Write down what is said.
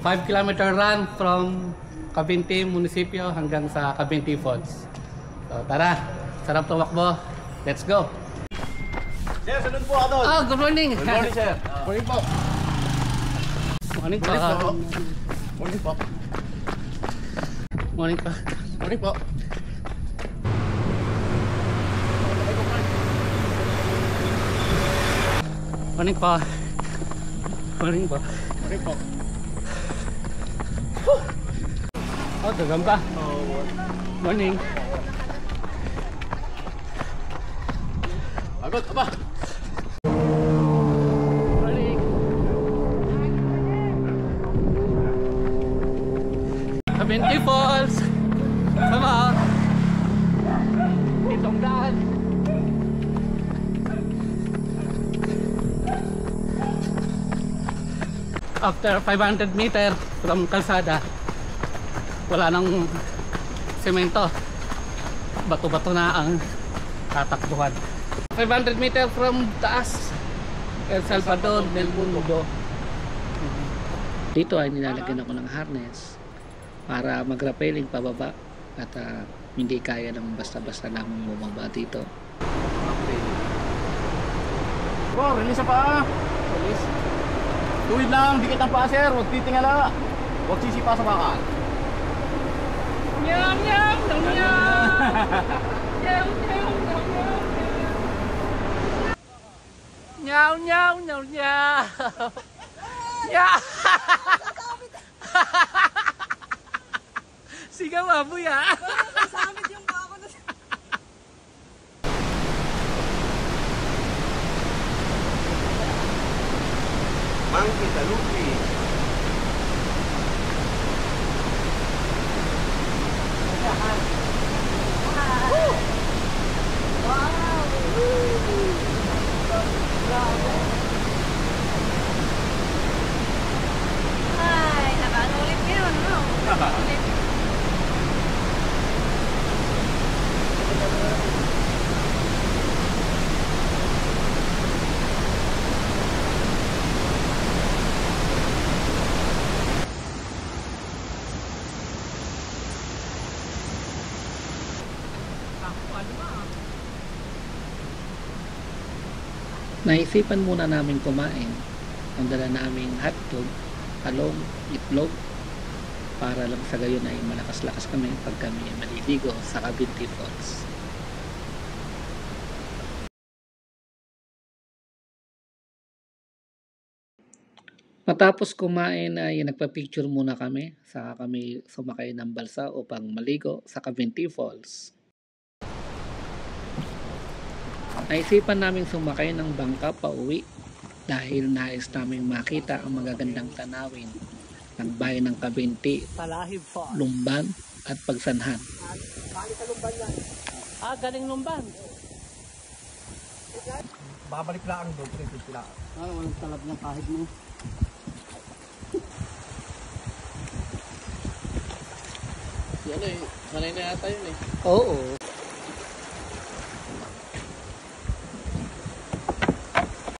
5-kilometer run from Cavinti Munisipyo hanggang sa Cavinti Falls. So tara, sarap tumakbo. Let's go! Sir, sunod po ako doon. Oh, good morning! Good morning, sir. Morning po. Morning pa. Morning po. Morning pa. Morning po. Morning pa. Morning pa. Morning po. Oh, dagang pa. Morning. Agad, aba. Morning. Cavinti Falls. Come on. Itong daan. After 500 meter from kalsada, wala nang semento, bato-bato na ang tatakbuhan. 500 meter from taas, El Salvador del Mundo. Dito ay nilalagyan ako ng harness para mag-rappelling pababa at hindi kaya ng basta-basta lamang bumaba dito. Oh, release pa. Release. Tuwid lang, dikit ang paa, sir. Huwag titingala. Huwag sisipa sa bakal. Nyam, nyam, nyam, nyam. Nyam, nyam, nyam, nyam. Nyaw, nyaw, nyaw, nyaw. Nyaw. Sigaw, baboy, ha? Samit yung bako na. Monkey, talupi. Ay, nakaulit yun, no? Nakaulit. Naisipan muna namin kumain. Ang dala naming hotdog, talong, itlog, para lang sa gayon ay malakas-lakas kami pag kami maliligo sa Cavinti Falls. Matapos kumain ay nagpa-picture muna kami, saka kami sumakay ng balsa upang maligo sa Cavinti Falls. Naisipan naming sumakay ng bangka pa uwi dahil nais naming makita ang magagandang tanawin ng bayan ng Cavinti, Lumban at Pagsanhan. Galing Lumban. Babalik lang doon, sila. Walang talab ng kahit mo. Yan eh, sanay na yata yun eh. Oo.